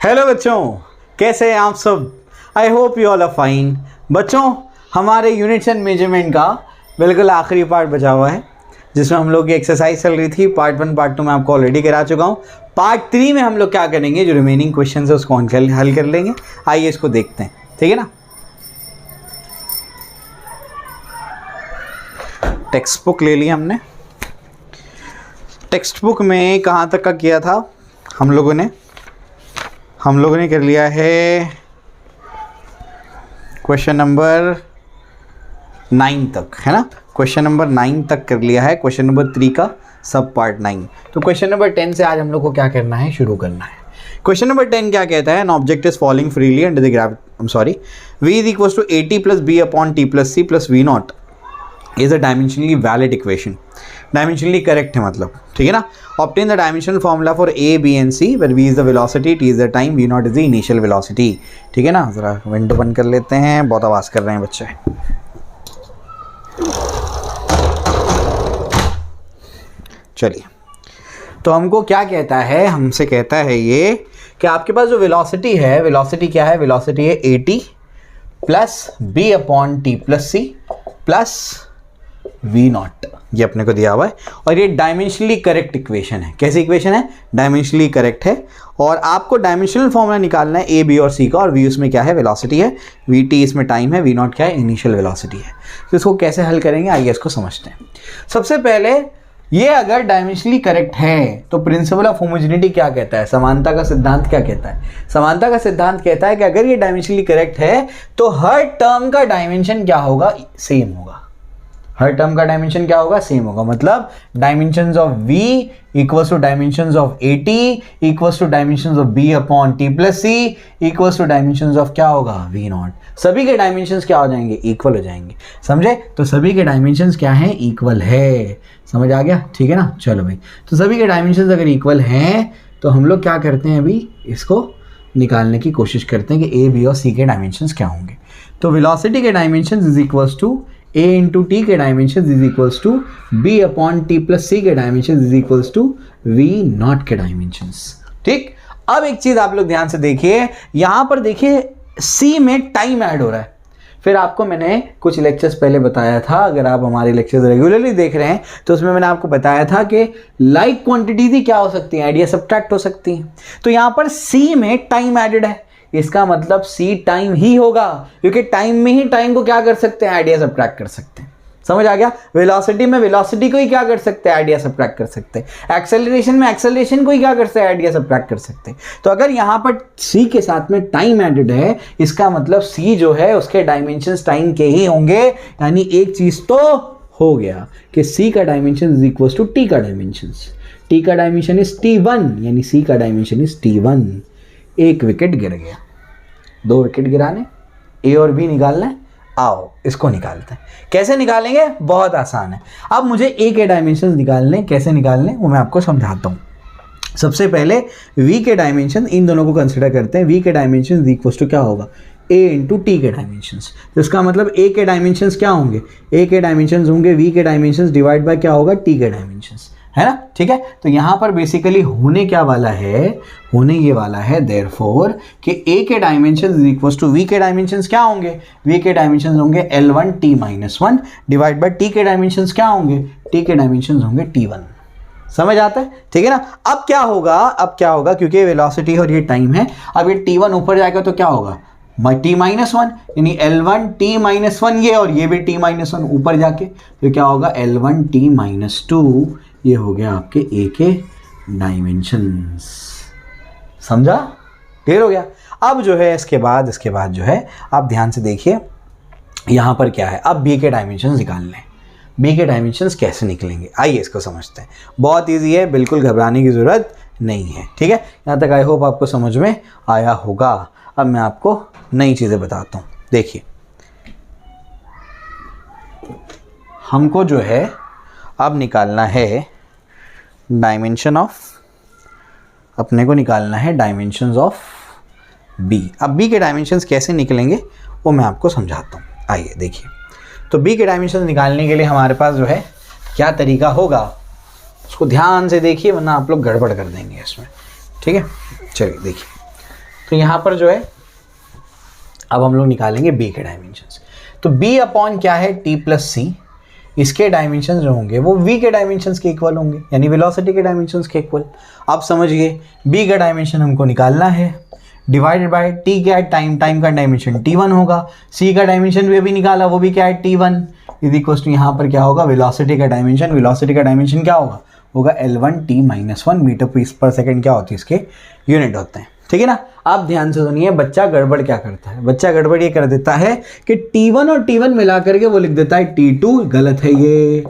Hello बच्चों, कैसे हैं आप सब? I hope you all are fine. बच्चों, हमारे यूनिट्स एंड मेजरमेंट का बिल्कुल आखिरी पार्ट बचा हुआ है, जिसमें हम लोग की एक्सरसाइज चल रही थी। पार्ट 1 पार्ट 2 मैं आपको ऑलरेडी करा चुका हूँ। पार्ट 3 में हम लोग क्या करेंगे, जो रिमेनिंग क्वेश्चन है उसको हल कर लेंगे। आइए इसको देखते हैं, ठीक है ना। टेक्स्ट बुक ले लिया हमने। टेक्स्ट बुक में कहाँ तक का किया था हम लोगों ने कर लिया है क्वेश्चन नंबर 9 तक, है ना। क्वेश्चन नंबर 9 तक कर लिया है, क्वेश्चन नंबर 3 का सब पार्ट 9। तो क्वेश्चन नंबर 10 से आज हम लोग को क्या करना है, शुरू करना है। क्वेश्चन नंबर 10 क्या कहता है, an object is falling freely under the gravity v is equal to at plus b upon t plus c plus v not is a dimensionally valid equation. Dimensionally correct है मतलब, ठीक है ना। Obtain the dimensional formula for a b and c where v is the velocity, t is the time, v naught is the initial velocity। ठीक है ना। ज़रा window बंद कर लेते हैं, बहुत आवाज़ कर रहे हैं बच्चे। चलिए, तो हमको क्या कहता है, हमसे कहता है ये कि आपके पास जो वेलोसिटी है, वेलोसिटी क्या है, वेलोसिटी है at plus b upon T plus c plus v not, ये अपने को दिया हुआ है। और ये डायमेंशनली करेक्ट इक्वेशन है। कैसी इक्वेशन है? डायमेंशनली करेक्ट है। और आपको डायमेंशनल फॉर्मूला निकालना है a b और c का, और v उसमें क्या है, वेलोसिटी है, vt इसमें टाइम है, v नॉट क्या है, इनिशियल वेलोसिटी है। तो इसको कैसे हल करेंगे, आइए इसको समझते हैं। सबसे पहले ये अगर डायमेंशनली करेक्ट है तो प्रिंसिपल ऑफ होमोजेनिटी क्या कहता है, समानता का सिद्धांत क्या कहता है? समानता का सिद्धांत कहता है कि अगर ये डायमेंशनली करेक्ट है तो हर टर्म का डायमेंशन क्या होगा, सेम होगा। हर टर्म का डायमेंशन क्या होगा, सेम होगा। मतलब dimensions of v equals to dimensions of at equals to dimensions of b upon t plus c equals to dimensions of क्या होगा, v नॉट। सभी के डायमेंशंस क्या हो जाएंगे, इक्वल हो जाएंगे। समझे? तो सभी के डायमेंशंस क्या हैं, इक्वल है। समझ आ गया? ठीक है ना। चलो भाई, तो सभी के डायमेंशंस अगर इक्वल हैं तो हम लोग क्या करते हैं, अभी इसको निकालने की कोशिश करते हैं कि a b और c के डायमेंशंस क्या होंगे। तो वेलोसिटी के dimensions is equals to a into T के dimension is equals to b upon T plus C के dimension is equals to v not के डायमेंशंस। ठीक। अब एक चीज आप लोग ध्यान से देखिए, यहां पर देखिए c में टाइम ऐड हो रहा है। फिर आपको मैंने कुछ लेक्चर्स पहले बताया था, अगर आप हमारे लेक्चर्स रेगुलरली देख रहे हैं तो उसमें मैंने आपको बताया था कि लाइक क्वांटिटीज ही क्या हो सकती है, आइडिया सब्ट्रैक्ट हो सकती है। तो यहां पर c में टाइम एडेड है, इसका मतलब c टाइम ही होगा, क्योंकि टाइम में ही टाइम को क्या कर सकते हैं, आइडिया सब्ट्रैक्ट कर सकते हैं। समझ आ गया? वेलोसिटी में वेलोसिटी को ही क्या कर सकते हैं, आइडिया सब्ट्रैक्ट कर सकते हैं। एक्सेलरेशन में एक्सेलरेशन को ही क्या कर सकते हैं, आइडिया सब्ट्रैक्ट कर सकते हैं। तो अगर यहाँ पर c के साथ में टाइम एडेड है, इसका मतलब c जो है उसके डायमेंशंस टाइम के ही होंगे। यानी एक चीज तो हो गया कि c का dimension is equal to t का डायमेंशन। t का डायमेंशन इज t1, यानी c का डायमेंशन इज t1। एक विकेट गिर गया, 2 विकेट गिराने, a और b निकालना है। आओ इसको निकालते हैं। कैसे निकालेंगे, बहुत आसान है। अब मुझे a के डायमेंशंस निकालने, कैसे निकालने वो मैं आपको समझाता हूँ। सबसे पहले v के डायमेंशन, इन दोनों को कंसिडर करते हैं। v के डायमेंशन इक्वल टू क्या होगा, a इंटू टी के डायमेंशंस। तो इसका मतलब a के डायमेंशंस क्या होंगे, a के डायमेंशंस होंगे v के डायमेंशंस डिवाइड बाय क्या होगा, t के डायमेंशंस, है ना। ठीक है। तो यहाँ पर बेसिकली होने क्या वाला है, होने ये वाला है देयरफॉर कि a के dimension is equal to v के डायमेंशंस क्या होंगे, v के डायमेंशंस होंगे L1 t minus 1 divide by t के डायमेंशंस क्या होंगे, t के डायमेंशंस होंगे T1। समझ आता है? ठीक है ना। अब क्या होगा, क्योंकि वेलोसिटी और ये टाइम है, अब ये T1 ऊपर जाएगा तो क्या होगा, t माइनस 1, यानी L1 t माइनस 1 ये, और ये भी t माइनस 1 ऊपर जाके, तो क्या होगा L1 t माइनस 2। ये हो गया आपके a के डायमेंशंस। समझा? क्लियर हो गया? अब जो है इसके बाद जो है आप ध्यान से देखिए, यहाँ पर क्या है, अब b के डायमेंशंस निकालने हैं। b के डायमेंशंस कैसे निकलेंगे, आइए इसको समझते हैं। बहुत इजी है, बिल्कुल घबराने की ज़रूरत नहीं है। ठीक है, यहाँ तक आई होप आपको समझ में आया होगा। अब मैं आपको नई चीज़ें बताता हूँ। देखिए, हमको जो है अब निकालना है डायमेंशन ऑफ, अपने को निकालना है डायमेंशंस ऑफ b। अब b के डायमेंशंस कैसे निकलेंगे वो मैं आपको समझाता हूँ। आइए देखिए, तो b के डायमेंशंस निकालने के लिए हमारे पास जो है क्या तरीका होगा, उसको ध्यान से देखिए, वरना आप लोग गड़बड़ कर देंगे इसमें। ठीक है, चलिए देखिए, तो यहाँ पर जो है अब हम लोग निकालेंगे b के डायमेंशंस। तो b अपॉन क्या है, t प्लस c, इसके डायमेंशन जो होंगे वो v के डायमेंशंस के इक्वल होंगे, यानी वेलोसिटी के डायमेंशंस के इक्वल। आप समझिए b का डायमेंशन हमको निकालना है, डिवाइडेड बाय t क्या है, टाइम का डायमेंशन t1 होगा, c का डायमेंशन भी अभी निकाला, वो भी क्या है t1, इज इक्वल्स टू यहाँ पर क्या होगा, वेलोसिटी का डायमेंशन क्या होगा L1t-1 मीटर पर सेकेंड क्या होती है, इसके यूनिट होते हैं। ठीक है ना। आप ध्यान से सुनिए, बच्चा गड़बड़ क्या करता है, बच्चा गड़बड़ ये कर देता है कि T1 और T1 मिला करके वो लिख देता है T2, गलत है ये,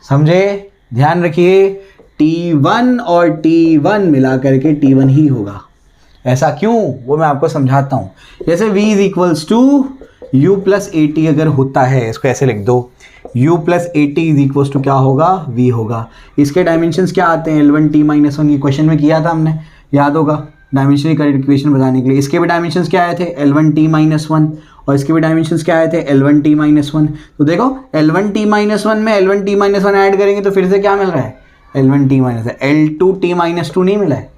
समझे, ध्यान रखिए, T1 और T1 मिला करके T1 ही होगा। ऐसा क्यों, वो मैं आपको समझाता हूँ। जैसे v is equals to u plus a t अगर होता है, इसको ऐसे लिख दो, u plus a t is equals to क्या होगा, v होगा। इसके डायमेंशंस क्या आते हैं, L1t-1, ये क्वेश्चन में किया था हमने, याद होगा, डायमेंशनली करेक्ट इक्वेशन बताने के लिए। इसके भी डायमेंशंस क्या आए थे, L1t-1, और इसके भी डायमेंशंस क्या आए थे, L1t-1। तो देखो L1t-1 में L1t-1 ऐड करेंगे तो फिर से क्या मिल रहा है, L1t-, L2t-2 नहीं मिला है,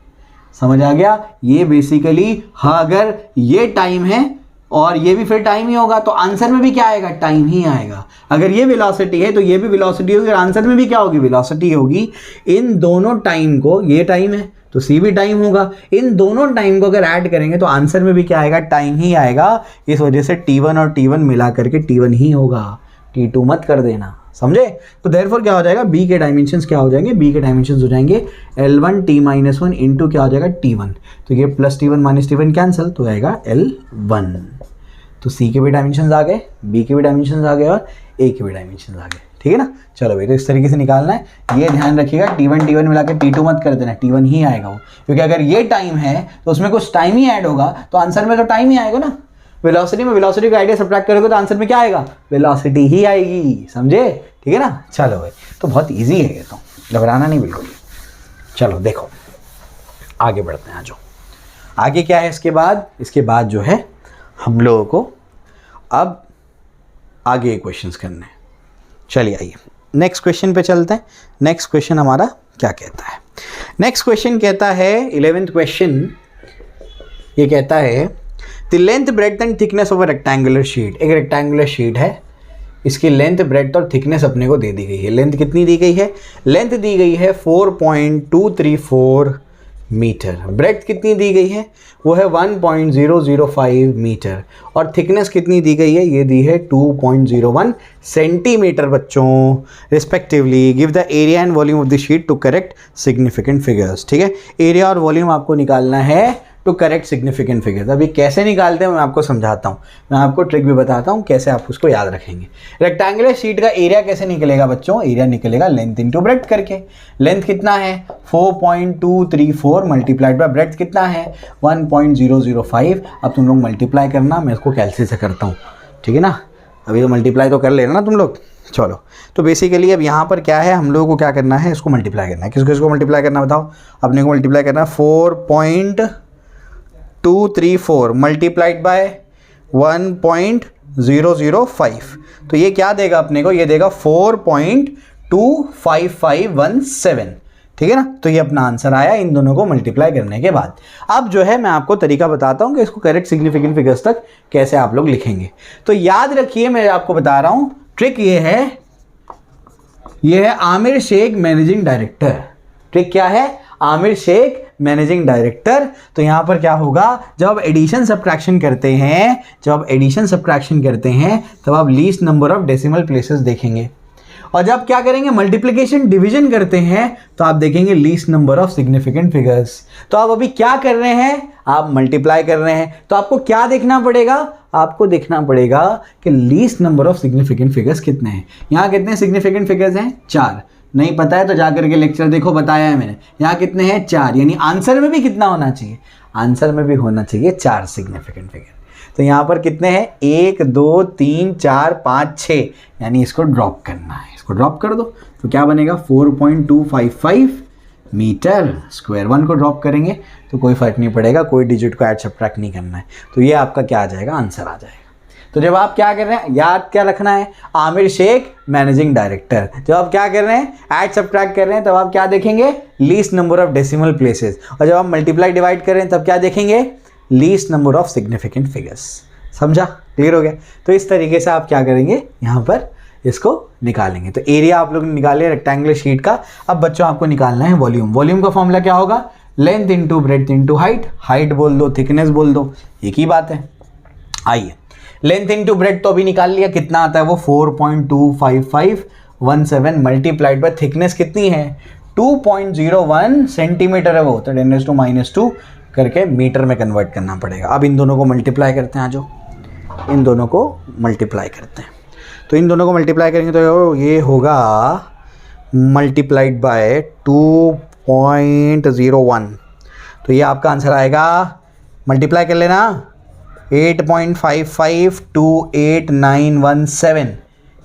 समझ आ गया। ये बेसिकली हाँ, अगर ये टाइम है और ये भी फिर टाइम ही होगा तो आंसर में भी क्या आएगा, टाइम ही आएगा। अगर ये वेलोसिटी है तो ये भी वेलोसिटी होगी और आंसर में भी क्या होगी, वेलोसिटी होगी। इन दोनों टाइम को, ये टाइम है तो c भी टाइम होगा, इन दोनों टाइम को अगर ऐड करेंगे तो आंसर में भी क्या आएगा, टाइम ही आएगा। इस वजह से T1 और T1 मिला करके T1 ही होगा, T2 मत कर देना, समझे। तो देयरफॉर क्या हो जाएगा, b के डायमेंशंस क्या हो जाएंगे, b के डायमेंशंस हो जाएंगे L1t-1 इंटू क्या हो जाएगा, T1। तो ये plus T1 minus T1 cancel, तो आएगा L1। तो c के भी डायमेंशंस आ गए, b के भी डायमेंशंस आ गए और a के भी डायमेंशंस आ गए। ठीक है ना। चलो भाई, तो इस तरीके से निकालना है, ये ध्यान रखिएगा, T1 मिला के T2 मत कर देना, T1 ही आएगा वो, क्योंकि अगर ये टाइम है तो उसमें कुछ टाइम ही ऐड होगा तो आंसर में तो टाइम ही आएगा ना। वेलोसिटी में वेलोसिटी का आइडिया सब्ट्रैक्ट करोगे तो आंसर में क्या आएगा, वेलोसिटी ही आएगी, समझे। ठीक है ना। चलो भाई, तो बहुत ईजी है ये, तो घबराना नहीं बिल्कुल। चलो देखो आगे बढ़ते हैं, आ जाओ आगे क्या है इसके बाद जो है हम लोगों को अब आगे क्वेश्चंस करने हैं। चलिए आइए नेक्स्ट क्वेश्चन पे चलते हैं। नेक्स्ट क्वेश्चन हमारा क्या कहता है, नेक्स्ट क्वेश्चन कहता है 11th क्वेश्चन, ये कहता है the length breadth and thickness of a rectangular sheet. एक रेक्टेंगुलर शीट है, इसकी लेंथ ब्रेड्थ और थिकनेस अपने को दे दी गई है। लेंथ कितनी दी गई है, लेंथ दी गई है 4.234 मीटर, ब्रेड्थ कितनी दी गई है, वो है 1.005 मीटर, और थिकनेस कितनी दी गई है, ये दी है 2.01 सेंटीमीटर बच्चों respectively. Give the area and volume of the sheet to correct significant figures. ठीक है, एरिया और वॉल्यूम आपको निकालना है टू करेक्ट सिग्निफिकेंट फिगर्स। अभी कैसे निकालते हैं मैं आपको समझाता हूँ, मैं आपको ट्रिक भी बताता हूँ कैसे आप उसको याद रखेंगे। रेक्टेंगुलर शीट का एरिया कैसे निकलेगा बच्चों, एरिया निकलेगा लेंथ इंटू ब्रेड्थ करके। लेंथ कितना है 4.234 मल्टीप्लाइड बाय ब्रेड्थ कितना है 1.005। अब तुम लोग मल्टीप्लाई करना, मैं इसको कैलसी से करता हूँ, ठीक है ना। अभी तो मल्टीप्लाई तो कर लेना ना तुम लोग। चलो, तो बेसिकली अब यहाँ पर क्या है, हम लोगों को क्या करना है, इसको मल्टीप्लाई करना है। किसको मल्टीप्लाई करना बताओ, अपने को मल्टीप्लाई करना है 4.234 मल्टीप्लाइड बाय 1.005। तो ये क्या देगा अपने को, ये देगा 4.25517। ठीक है ना। तो ये अपना आंसर आया इन दोनों को मल्टीप्लाई करने के बाद। अब जो है मैं आपको तरीका बताता हूँ कि इसको करेक्ट सिग्निफिकेंट फिगर्स तक कैसे आप लोग लिखेंगे। तो याद रखिए, मैं आपको बता रहा हूँ ट्रिक ये है Aamir Sheikh managing director. Trick क्या है, आमिर शेख मैनेजिंग डायरेक्टर। तो यहां पर क्या होगा, जब आप एडिशन सब्ट्रैक्शन करते हैं, तब आप least number of decimal places देखेंगे, और जब क्या करेंगे मल्टीप्लिकेशन डिवीजन करते हैं तो आप देखेंगे least number of significant figures. तो आप अभी क्या कर रहे हैं, आप मल्टीप्लाई कर रहे हैं, तो आपको क्या देखना पड़ेगा, आपको देखना पड़ेगा कि least number of significant figures कितने हैं। यहाँ कितने सिग्निफिकेंट फिगर्स हैं, 4। नहीं पता है तो जाकर के लेक्चर देखो, बताया है मैंने। यहाँ कितने हैं, 4, यानी आंसर में भी कितना होना चाहिए, आंसर में भी होना चाहिए 4 सिग्निफिकेंट फिगर। तो यहाँ पर कितने हैं, 1 2 3 4 5 6, यानी इसको ड्रॉप करना है, इसको ड्रॉप कर दो। तो क्या बनेगा 4.255 मीटर स्क्वायर। 1 को ड्रॉप करेंगे तो कोई फर्क नहीं पड़ेगा, कोई डिजिट को ऐड सब्ट्रैक्ट नहीं करना है। तो ये आपका क्या आ जाएगा, आंसर आ जाएगा। तो जब आप क्या कर रहे हैं, याद क्या रखना है, आमिर शेख मैनेजिंग डायरेक्टर। जब आप क्या कर रहे हैं, ऐड सब्ट्रैक्ट कर रहे हैं, तब आप क्या देखेंगे, least number of decimal places. और जब आप मल्टीप्लाई डिवाइड कर रहे हैं तब क्या देखेंगे, least number of significant figures. समझा? क्लियर हो गया? तो इस तरीके से आप क्या करेंगे, यहाँ पर इसको निकालेंगे। तो एरिया आप लोग ने निकाल लिया रेक्टेंगुलर शीट का। अब बच्चों आपको निकालना है वॉल्यूम। वॉल्यूम का फॉर्मूला क्या होगा, length into breadth into height. Height बोल दो, थिकनेस बोल दो, एक ही बात है। आइए, लेंथ इंटू ब्रेड्थ तो अभी निकाल लिया, कितना आता है वो 4.25517 मल्टीप्लाइड बाय थिकनेस कितनी है 2.01 सेंटीमीटर है वो, तो 10⁻² करके मीटर में कन्वर्ट करना पड़ेगा। अब इन दोनों को मल्टीप्लाई करते हैं, आज इन दोनों को मल्टीप्लाई करते हैं। तो इन दोनों को मल्टीप्लाई करेंगे तो ये होगा मल्टीप्लाइड बाय 2.01, तो ये आपका आंसर आएगा, मल्टीप्लाई कर लेना, 8.55289117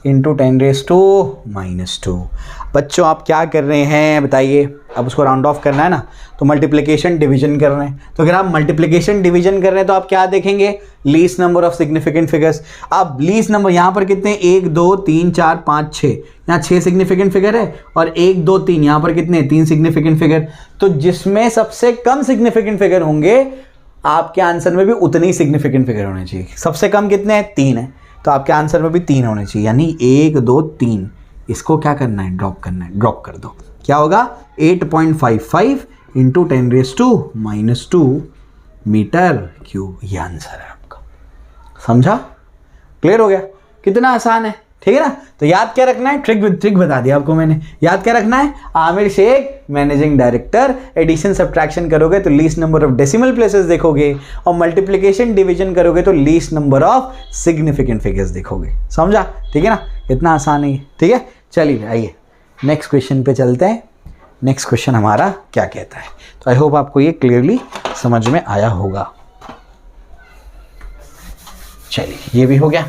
इंटू 10⁻²। बच्चों आप क्या कर रहे हैं बताइए, अब उसको राउंड ऑफ करना है ना, तो मल्टीप्लिकेशन डिवीजन कर रहे हैं। तो अगर आप मल्टीप्लिकेशन डिवीजन कर रहे हैं तो आप क्या देखेंगे, least number of significant figures. अब लीस्ट नंबर यहाँ पर कितने, 1 2 3 4 5 6, यहाँ 6 सिग्निफिकेंट फिगर है, और 1 2 3 यहाँ पर कितने 3 सिग्निफिकेंट फिगर। तो जिसमें सबसे कम सिग्निफिकेंट फिगर होंगे आपके आंसर में भी उतने ही सिग्निफिकेंट फिगर होने चाहिए। सबसे कम कितने हैं, 3 है, तो आपके आंसर में भी 3 होने चाहिए, यानी 1 2 3। इसको क्या करना है, ड्रॉप करना है, ड्रॉप कर दो। क्या होगा 8.55 इंटू 10⁻² मीटर क्यूब, ये आंसर है आपका। समझा? क्लियर हो गया? कितना आसान है, ठीक है ना। तो याद क्या रखना है, ट्रिक विद ट्रिक बता दिया आपको मैंने। याद क्या रखना है, Aamir Sheikh managing director, addition subtraction करोगे तो least number of decimal places देखोगे, और मल्टीप्लिकेशन डिवीजन करोगे तो least number of significant figures देखोगे। समझा? ठीक है ना, इतना आसान है, ठीक है। चलिए आइए नेक्स्ट क्वेश्चन पे चलते हैं। नेक्स्ट क्वेश्चन हमारा क्या कहता है, तो आई होप आपको ये क्लियरली समझ में आया होगा। चलिए ये भी हो गया।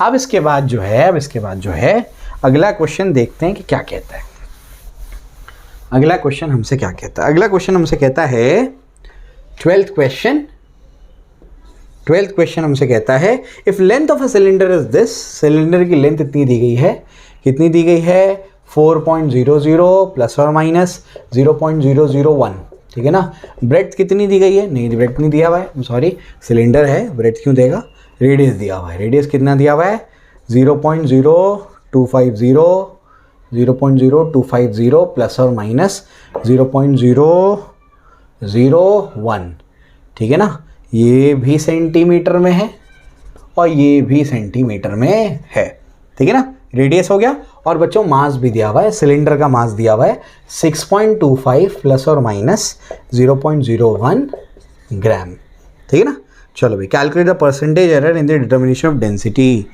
अब इसके बाद जो है अगला क्वेश्चन देखते हैं कि क्या कहता है। अगला क्वेश्चन हमसे क्या कहता है, अगला क्वेश्चन हमसे कहता है 12th क्वेश्चन हमसे कहता है, if length of a cylinder is this, cylinder की लेंथ इतनी दी गई है, कितनी दी गई है 4.00 प्लस और माइनस 0.001, ठीक है ना। ब्रेड्थ कितनी दी गई है, नहीं ब्रेड्थ नहीं दिया हुआ है, सॉरी सिलेंडर है, ब्रेड्थ क्यों देगा, रेडियस दिया हुआ है। रेडियस कितना दिया हुआ है 0.0250 प्लस और माइनस 0.001, ठीक है ना। ये भी सेंटीमीटर में है और ये भी सेंटीमीटर में है, ठीक है ना। रेडियस हो गया, और बच्चों मास भी दिया हुआ है, सिलेंडर का मास दिया हुआ है 6.25 प्लस और माइनस 0.01 ग्राम, ठीक है ना। चलो भाई, calculate the percentage error in the determination of density.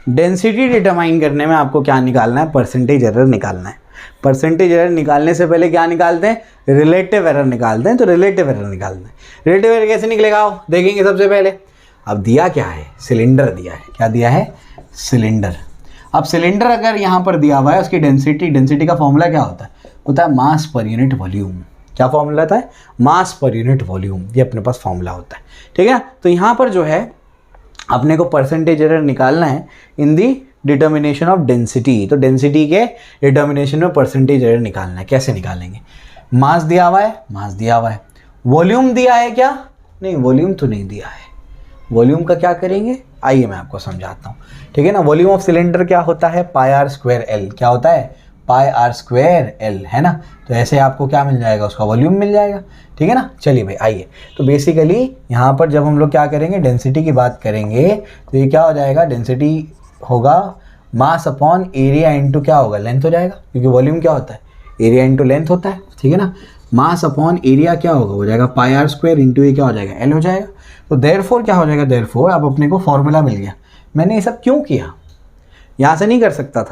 Density determine करने में आपको क्या निकालना है, परसेंटेज एरर निकालना है। परसेंटेज एरर निकालने से पहले क्या निकालते हैं, रिलेटिव एरर निकालते हैं। तो रिलेटिव एरर निकालते हैं, रिलेटिव एरर कैसे निकलेगा आओ देखेंगे सबसे पहले। अब दिया क्या है, सिलेंडर दिया है, क्या दिया है, सिलेंडर। अब सिलेंडर अगर यहाँ पर दिया हुआ है, उसकी डेंसिटी का फॉर्मूला क्या होता है मास पर यूनिट वॉल्यूम। क्या फॉर्मूला होता है, मास पर यूनिट वॉल्यूम, ये अपने पास फॉर्मूला होता है, ठीक है। तो यहाँ पर जो है अपने को परसेंटेज एरर निकालना है इन दी डिटर्मिनेशन ऑफ डेंसिटी। तो डेंसिटी के डिटर्मिनेशन में परसेंटेज एरर निकालना है। कैसे निकालेंगे, मास दिया हुआ है, मास दिया हुआ है, वॉल्यूम दिया है क्या, नहीं वॉल्यूम तो नहीं दिया है। वॉल्यूम का क्या करेंगे, आइए मैं आपको समझाता हूँ, ठीक है ना। वॉल्यूम ऑफ सिलेंडर क्या होता है, πr²L, क्या होता है πr²L, है ना। तो ऐसे आपको क्या मिल जाएगा, उसका वॉल्यूम मिल जाएगा, ठीक है ना। चलिए भाई आइए, तो बेसिकली यहाँ पर जब हम लोग क्या करेंगे, डेंसिटी की बात करेंगे, तो ये क्या हो जाएगा, डेंसिटी होगा मास अपॉन एरिया इंटू क्या होगा, लेंथ हो जाएगा, क्योंकि वॉल्यूम क्या होता है, एरिया इंटू लेंथ होता है, ठीक है ना। मास अपॉन एरिया क्या होगा, हो जाएगा πr² इंटू ये क्या हो जाएगा, L हो जाएगा। तो देयरफॉर क्या हो जाएगा, देयरफॉर अब अपने को फॉर्मूला मिल गया। मैंने ये सब क्यों किया, यहाँ से नहीं कर सकता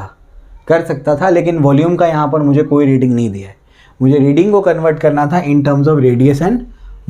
था, लेकिन वॉल्यूम का यहाँ पर मुझे कोई रीडिंग नहीं दिया है। मुझे रीडिंग को कन्वर्ट करना था in terms of radius and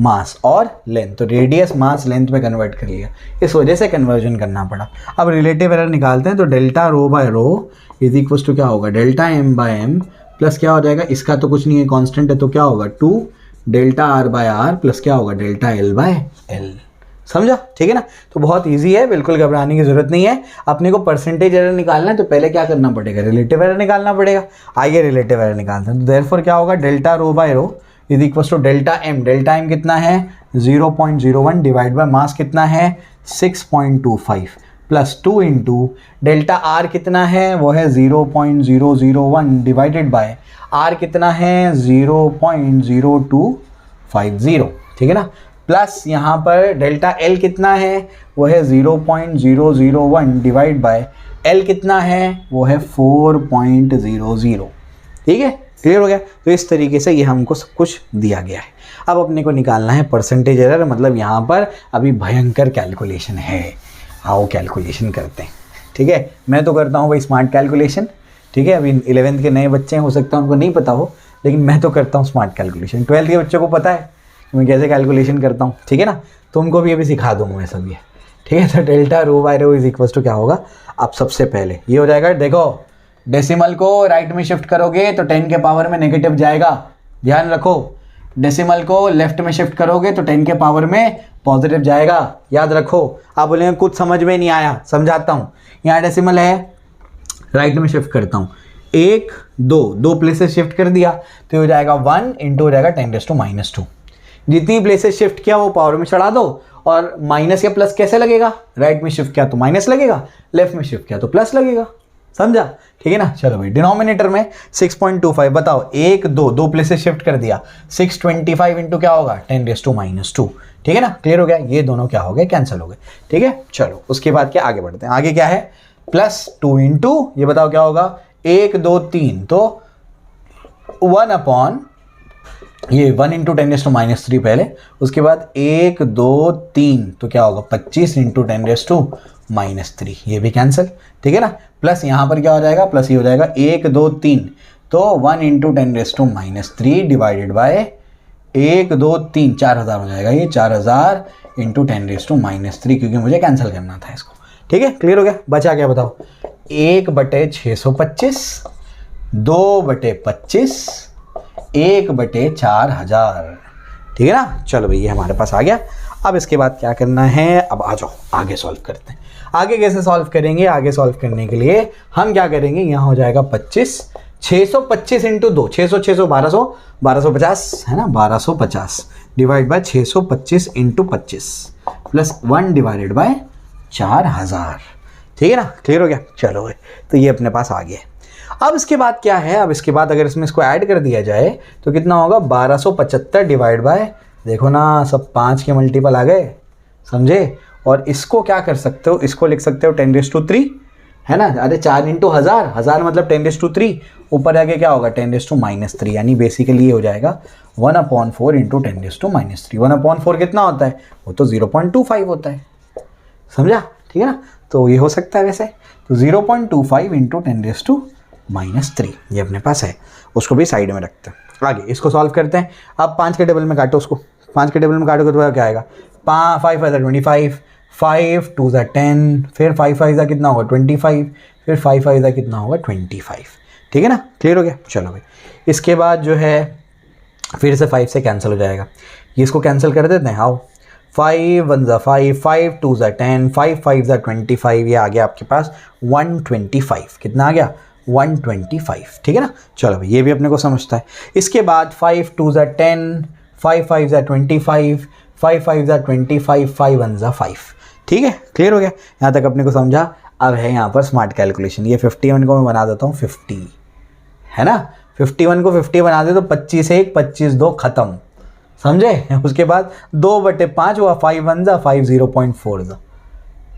mass और लेंथ। तो रेडियस मास लेंथ में कन्वर्ट कर लिया, इस वजह से कन्वर्जन करना पड़ा। अब रिलेटिव एरर निकालते हैं, तो delta rho by rho is equal to क्या होगा, delta m by m plus क्या हो जाएगा, इसका तो कुछ नहीं है, कांस्टेंट है, तो क्या होगा 2 delta r by r plus क्या होगा, डेल्टा एल बाय एल। समझा, ठीक है ना। तो बहुत इजी है, बिल्कुल घबराने की जरूरत नहीं है। अपने को परसेंटेज एरर निकालना है तो पहले क्या करना पड़ेगा, रिलेटिव एरर निकालना पड़ेगा। आइए रिलेटिव एरर निकालते हैं। तो देयरफॉर क्या होगा, delta rho by rho is equal to delta m कितना है 0.01 डिवाइड बाय मास कितना है 6.25 प्लस 2 इंटू डेल्टा आर कितना है वो है 0.001 डिवाइडेड बाय आर कितना है 0.0250, ठीक है ना, प्लस यहाँ पर डेल्टा एल कितना है वो है 0.001 डिवाइड बाय एल कितना है वो है 4.00, ठीक है, क्लियर हो गया। तो इस तरीके से ये हमको सब कुछ दिया गया है। अब अपने को निकालना है परसेंटेज एरर, मतलब यहाँ पर अभी भयंकर कैलकुलेशन है। आओ कैलकुलेशन करते हैं, ठीक है। मैं तो करता हूँ भाई स्मार्ट कैलकुलेशन, ठीक है। अभी 11th के नए बच्चे हैं, हो सकता है उनको नहीं पता हो, लेकिन मैं तो करता हूँ स्मार्ट कैलकुलेशन। 12th के बच्चों को पता है कि मैं कैसे कैलकुलेशन करता हूँ, ठीक है ना। तो उनको भी अभी सिखा दूँगा मैं सब ये, ठीक है। तो delta rho by rho is equal to क्या होगा, अब सबसे पहले ये हो जाएगा, देखो डेसिमल को राइट में शिफ्ट करोगे तो 10 के पावर में नेगेटिव जाएगा, ध्यान रखो। डेसिमल को लेफ्ट में शिफ्ट करोगे तो 10 के पावर में पॉजिटिव जाएगा, याद रखो। आप बोलेंगे कुछ समझ में नहीं आया, समझाता हूँ। यहाँ डेसिमल है, राइट में शिफ्ट करता हूँ, 1 2 प्लेसेस शिफ्ट कर दिया तो हो जाएगा 1 इंटू हो जाएगा 10⁻²। जितनी प्लेसेस शिफ्ट किया वो पावर में चढ़ा दो, और माइनस या प्लस कैसे लगेगा, राइट में शिफ्ट किया तो माइनस लगेगा, लेफ्ट में शिफ्ट किया तो प्लस लगेगा, समझा, ठीक है ना। चलो भाई डिनोमिनेटर में 6.25, बताओ 1 2 प्लेसेस शिफ्ट कर दिया, 625 इंटू क्या होगा 10⁻², ठीक है ना, क्लियर हो गया। ये दोनों क्या हो गए, कैंसिल हो गए, ठीक है। चलो उसके बाद क्या आगे बढ़ते हैं, आगे क्या है प्लस 2 इंटू, ये बताओ क्या होगा 1 2 3, तो 1 अपॉन ये 1 इंटू 10⁻³ पहले, उसके बाद 1 2 3 तो क्या होगा 25 इंटू 10⁻³ ये भी कैंसिल, ठीक है ना। प्लस यहाँ पर क्या हो जाएगा, प्लस ये हो जाएगा 1 2 3 तो 1 इंटू 10⁻³ डिवाइडेड बाय 1 2 3 4000 हो जाएगा, ये 4000 इंटू 10⁻³ क्योंकि मुझे कैंसिल करना था इसको, ठीक है, क्लियर हो गया। बचा क्या बताओ, 1/625, 2/25, 1/4000, ठीक है ना। चलो भाई ये हमारे पास आ गया। अब इसके बाद क्या करना है, अब आ जाओ आगे सॉल्व करते हैं। आगे कैसे सॉल्व करेंगे, आगे सॉल्व करने के लिए हम क्या करेंगे, यहाँ हो जाएगा 25, 625 इंटू 2, 600 600 1200 1250 है ना, 1250 divide by 625 into 25 plus 1 divided by 4000, ठीक है ना, क्लियर हो गया। चलो भाई तो ये अपने पास आ गया। अब इसके बाद क्या है, अब इसके बाद अगर इसमें इसको ऐड कर दिया जाए तो कितना होगा 1275 डिवाइड बाय, देखो ना सब 5 के मल्टीपल आ गए, समझे। और इसको क्या कर सकते हो, इसको लिख सकते हो 10⁻³ है ना, अरे 4 इंटू 1000, 1000 मतलब 10⁻³ ऊपर आके क्या होगा 10⁻³ यानी बेसिकली ये हो जाएगा 1/4 इंटू 10⁻³। 1/4 कितना होता है, वो तो 0.25 होता है, समझा, ठीक है ना। तो ये हो सकता है वैसे, तो 0.25 इंटू 10⁻³ ये अपने पास है, उसको भी साइड में रखते हैं। आगे इसको सॉल्व करते हैं। अब 5 के टेबल में काटो उसको, 5 के टेबल में काटोगे तो क्या आएगा, 5 5 25, 5 2 10, फिर 5 5 कितना होगा 25, फिर 5 5 कितना होगा 25, ठीक है ना, क्लियर हो गया। चलो भाई इसके बाद जो है फिर से 5 से कैंसिल हो जाएगा, ये इसको कैंसिल कर देते हैं। आओ 5 1 5, 5 2 10, 5 5 25, ये आ गया आपके पास 125, कितना आ गया 125, ठीक है ना। चलो भाई ये भी अपने को समझता है। इसके बाद 5 2 10, 5 5 25, 5 5 25, 5 1 5, ठीक है, क्लियर हो गया। यहाँ तक अपने को समझा। अब है यहाँ पर स्मार्ट कैलकुलेशन, ये 51 को मैं बना देता हूँ 50, है ना, 51 को 50 बना दे तो 25 1 25 2 खत्म, समझे। उसके बाद 2/5 हुआ, 5 1 5 0.4,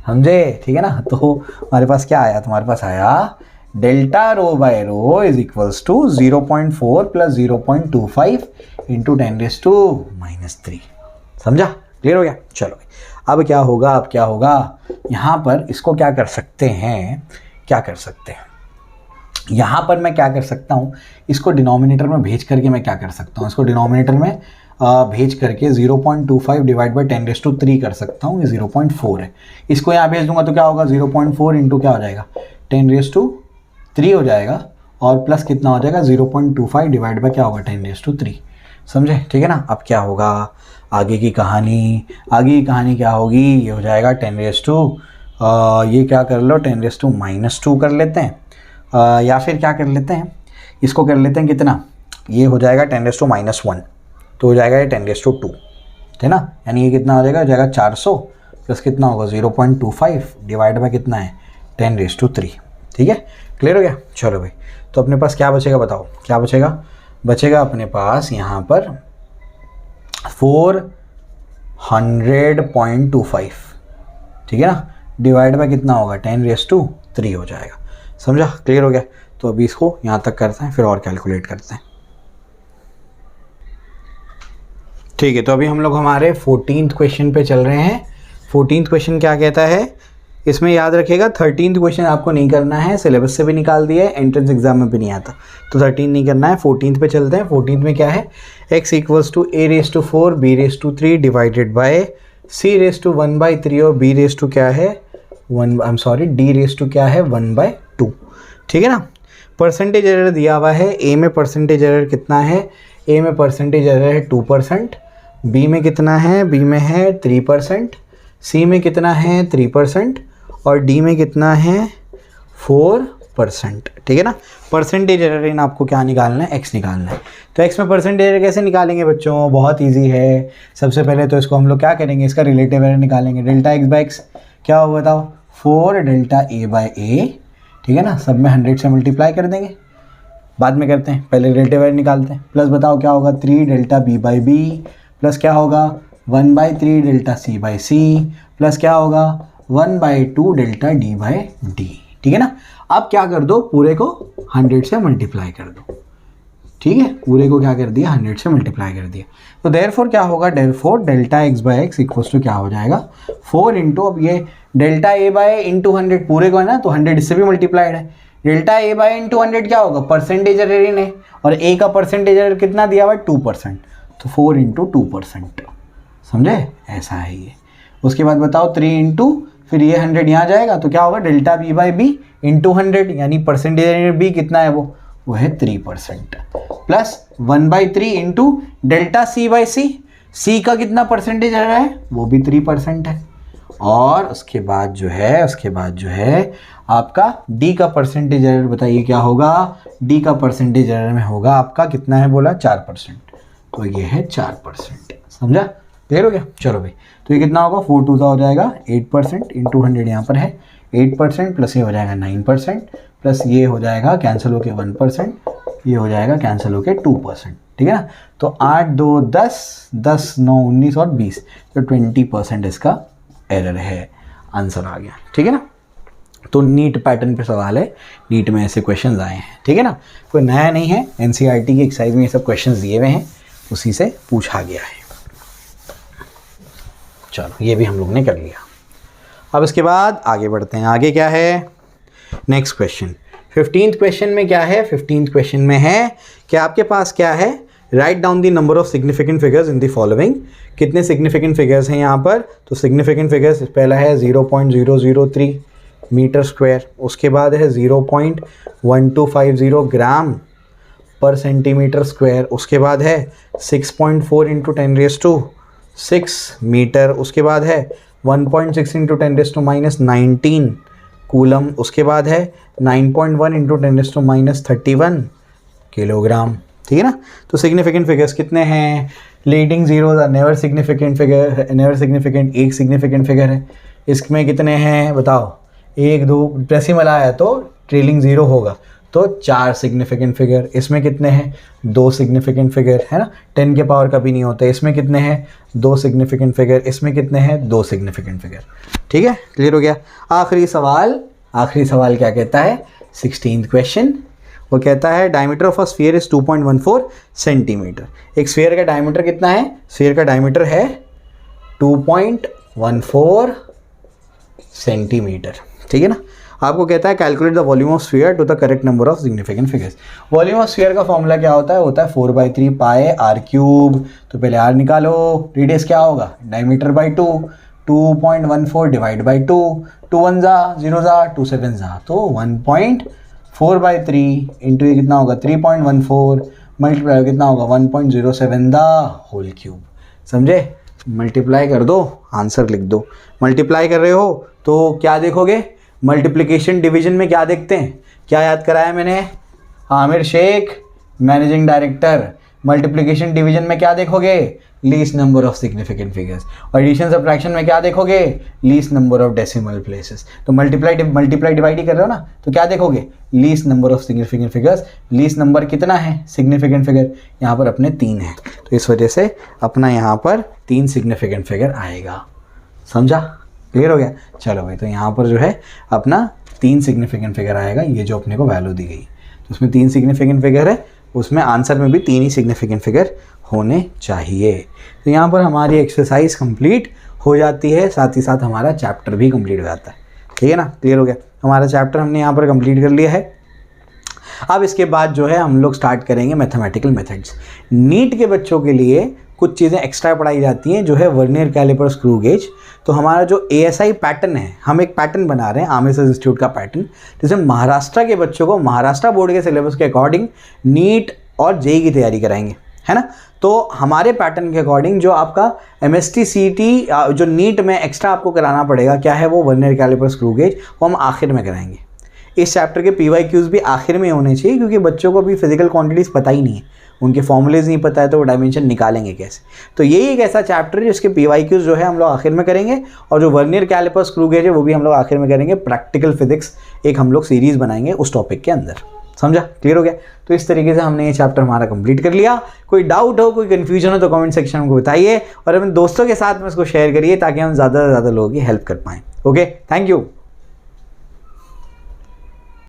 समझे, ठीक है ना। तो हमारे पास क्या आया, तुम्हारे पास आया delta rho by rho is equals to 0.4 plus 0.25 into 10⁻³ समझा, क्लियर हो गया। चलो अब क्या होगा, अब क्या होगा, यहाँ पर इसको क्या कर सकते हैं, क्या कर सकते हैं, यहाँ पर मैं क्या कर सकता हूँ, इसको डिनोमिनेटर में भेज करके मैं क्या कर सकता हूँ, इसको डिनोमिनेटर में भेज करके 0.25 डिवाइड बाई 10⁻³ कर सकता हूँ, ये 0.4 है। इसको यहाँ भेज दूंगा तो क्या होगा 0.4 इंटू क्या हो जाएगा 10⁻³ हो जाएगा, और प्लस कितना हो जाएगा 0.25 डिवाइड बाई क्या होगा 10⁻³, समझे, ठीक है ना। अब क्या होगा आगे की कहानी, आगे की कहानी क्या होगी, ये हो जाएगा 10⁻², ये क्या कर लो 10⁻² कर लेते हैं, या फिर क्या कर लेते हैं, इसको कर लेते हैं कितना, ये हो जाएगा 10⁻⁻1, तो हो जाएगा ये 10⁻², है ना, यानी ये कितना हो जाएगा 400 प्लस कितना होगा 0.25 डिवाइड बाय कितना है 10⁻3। ठीक है, क्लियर हो गया। चलो भाई, तो अपने पास क्या बचेगा बताओ, क्या बचेगा अपने पास यहाँ पर 400.25, ठीक है ना, डिवाइड बाय कितना होगा 10⁻3 हो जाएगा। समझा, क्लियर हो गया। तो अभी इसको यहाँ तक करते हैं, फिर और कैलकुलेट करते हैं। ठीक है, तो अभी हम लोग हमारे 14th क्वेश्चन पे चल रहे हैं। 14th क्वेश्चन क्या कहता है, इसमें याद रखिएगा 13th क्वेश्चन आपको नहीं करना है, सिलेबस से भी निकाल दिया है, एंट्रेंस एग्जाम में भी नहीं आता, तो 13 नहीं करना है। 14th पे चलते हैं। 14th में क्या है, x = a⁴ b�3 divided by c⁻1/3 और b क्या है d क्या है 1/2। ठीक है ना। परसेंटेज एरर दिया हुआ है, a में परसेंटेज एरर कितना है, a में परसेंटेज एरर है 2%, b में कितना है, b में है 3%, c में कितना है 3% और d में कितना है 4%। ठीक है ना। परसेंटेज एरर इन आपको क्या निकालना है, x निकालना है। तो x में परसेंटेज एरर कैसे निकालेंगे बच्चों, बहुत इजी है। सबसे पहले तो इसको हम लोग क्या करेंगे, इसका रिलेटिव एरर निकालेंगे। ΔX/x क्या होगा बताओ, 4ΔA/A। ठीक है ना, सब में 100 से मल्टीप्लाई कर देंगे, बाद में करते हैं, पहले रिलेटिव एरर निकालते हैं। प्लस बताओ क्या होगा 3ΔB/B प्लस क्या होगा 1/3ΔC/C प्लस क्या होगा 1/2ΔD/D। ठीक है ना। अब क्या कर दो, पूरे को 100 से मल्टीप्लाई कर दो। ठीक है, पूरे को क्या कर दिया 100 से मल्टीप्लाई कर दिया। तो देयरफॉर क्या होगा, देयरफॉर ΔX/x इक्वल्स टू क्या हो जाएगा 4 इंटू, अब ये ΔA/100 पूरे को है ना, तो 100 इससे भी मल्टीप्लाइड है। ΔA/100 क्या होगा, परसेंटेज एरर इन है, और a का परसेंटेज एरर कितना दिया हुआ है 2%, तो 4 इंटू 2%। समझे, ऐसा है ये। उसके बाद बताओ 3 इंटू, फिर ये 100 यहाँ जाएगा, तो क्या होगा ΔB/B इंटू 100, यानी परसेंटेज एरर b कितना है, वो है 3%, प्लस 1/3 इंटू ΔC/C, c का कितना परसेंटेज एरर है, वो भी 3% है। और उसके बाद जो है आपका d का परसेंटेज एरर बताइए क्या होगा, d का परसेंटेज एरर में होगा आपका कितना है बोला 4%, तो ये है 4%। समझा, क्लियर हो गया। चलो भाई, तो ये कितना होगा 4 2 हो जाएगा 8% इंटू 100 यहाँ पर है 8%, प्लस ये हो जाएगा 9%, प्लस ये हो जाएगा कैंसिल होके 1%, ये हो जाएगा कैंसिल होके 2%। ठीक है ना। तो 8 2 10 10 9 19 और 20, तो 20% इसका एरर है, आंसर आ गया। ठीक है ना। तो नीट पैटर्न पे सवाल है, नीट में ऐसे क्वेश्चंस आए हैं। ठीक है ना, कोई नया नहीं है, एनसीईआरटी की एक्साइज में ये सब क्वेश्चंस दिए हुए हैं, उसी से पूछा गया है। चलो, ये भी हम लोग ने कर लिया। अब इसके बाद आगे बढ़ते हैं। आगे क्या है, नेक्स्ट क्वेश्चन 15th क्वेश्चन में क्या है, 15th क्वेश्चन में है कि आपके पास क्या है, write down the number of significant figures in the following. कितने सिग्निफिकेंट फिगर्स हैं यहाँ पर, तो सिग्निफिकेंट फिगर्स पहला है 0.003 मीटर स्क्वायर, उसके बाद है 0.1250 ग्राम पर सेंटीमीटर स्क्वायर, उसके बाद है 6.4 इंटू 10⁻6 मीटर, उसके बाद है 1.6 इंटू 10⁻⁻19 कूलम, उसके बाद है 9.1 इंटू 10⁻31 किलोग्राम। ठीक है ना। तो सिग्निफिकेंट फिगर्स कितने हैं, leading zero never significant figure, never significant एक सिग्निफिकेंट फिगर है, इसमें कितने हैं बताओ, 1 2 डेसिमल आया तो ट्रेलिंग जीरो होगा, तो 4 सिग्निफिकेंट फिगर। इसमें कितने हैं 2 सिग्निफिकेंट फिगर, है ना, 10 के पावर कभी नहीं होता। इसमें कितने हैं 2 सिग्निफिकेंट फिगर, इसमें कितने हैं 2 सिग्निफिकेंट फिगर। ठीक है, क्लियर हो गया। आखिरी सवाल क्या कहता है, 16th क्वेश्चन, वो कहता है diameter of a sphere is 2.14 centimetre. एक स्फीयर का डायमीटर कितना है, स्फीयर का डायमीटर है 2.14 सेंटीमीटर। ठीक है ना। आपको कहता है calculate the volume of sphere to the correct number of significant figures. Volume of sphere का फॉर्मूला क्या होता है 4/3 पाई r³। तो पहले r निकालो, रेडियस क्या होगा डायमीटर बाई 2, 2.14 डिवाइड बाई 2, 2 1 जा 0 जा 2 7 जा, तो 1.4/3 इंटू ये कितना होगा 3.14 मल्टीप्लाई कितना होगा 1.07 द होल क्यूब। समझे, मल्टीप्लाई कर दो, आंसर लिख दो। मल्टीप्लाई कर रहे हो तो क्या देखोगे, मल्टीप्लिकेशन डिवीजन में क्या देखते हैं, क्या याद कराया मैंने, Aamir Sheikh managing director, multiplication division में क्या देखोगे, least number of significant figures, और एडिशन सब्ट्रैक्शन में क्या देखोगे, least number of decimal places. तो मल्टीप्लाई डिवाइड ही कर रहे हो ना, तो क्या देखोगे, least number of significant figures. Least number कितना है सिग्निफिकेंट फिगर, यहाँ पर अपने 3 है, तो इस वजह से अपना यहाँ पर 3 सिग्निफिकेंट फिगर आएगा। समझा, क्लियर हो गया। चलो भाई, तो यहाँ पर जो है अपना 3 सिग्निफिकेंट फिगर आएगा, ये जो अपने को वैल्यू दी गई, तो उसमें 3 सिग्निफिकेंट फिगर है, उसमें आंसर में भी 3 ही सिग्निफिकेंट फिगर होने चाहिए। तो यहाँ पर हमारी एक्सरसाइज कंप्लीट हो जाती है, साथ ही साथ हमारा चैप्टर भी कंप्लीट हो जाता है। ठीक है ना, क्लियर हो गया। हमारा चैप्टर हमने यहाँ पर कंप्लीट कर लिया है। अब इसके बाद जो है हम लोग स्टार्ट करेंगे मैथमेटिकल मेथड्स। नीट के बच्चों के लिए कुछ चीज़ें एक्स्ट्रा पढ़ाई जाती हैं, जो है वर्नियर कैलिपर, स्क्रू गेज। तो हमारा जो ASI पैटर्न है, हम एक पैटर्न बना रहे हैं आमिर इंस्टीट्यूट का पैटर्न, जिसमें महाराष्ट्र के बच्चों को महाराष्ट्र बोर्ड के सिलेबस के अकॉर्डिंग नीट और जेईई की तैयारी कराएंगे, है ना। तो हमारे पैटर्न के अकॉर्डिंग जो आपका MST CET जो नीट में एक्स्ट्रा आपको कराना पड़ेगा, क्या है वो, वर्नियर कैलिपर, स्क्रू गेज, वो हम आखिर में कराएंगे। इस चैप्टर के PYQs भी आखिर में होने चाहिए, क्योंकि बच्चों को अभी फिजिकल क्वांटिटीज़ पता ही नहीं है, उनके फॉर्मूलेज नहीं पता है, तो वो डायमेंशन निकालेंगे कैसे। तो यही एक ऐसा चैप्टर है जिसके PYQs जो है हम लोग आखिर में करेंगे, और जो वर्नियर कैलिपर, स्क्रू गेज है वो भी हम लोग आखिर में करेंगे। प्रैक्टिकल फिजिक्स एक हम लोग सीरीज़ बनाएंगे उस टॉपिक के अंदर। समझा, क्लियर हो गया। तो इस तरीके से हमने ये चैप्टर हमारा कंप्लीट कर लिया। कोई डाउट हो, कोई कन्फ्यूजन हो तो कमेंट सेक्शन में बताइए, और अपने दोस्तों के साथ में इसको शेयर करिए, ताकि हम ज़्यादा से ज़्यादा लोगों की हेल्प कर पाएँ। Okay, thank you.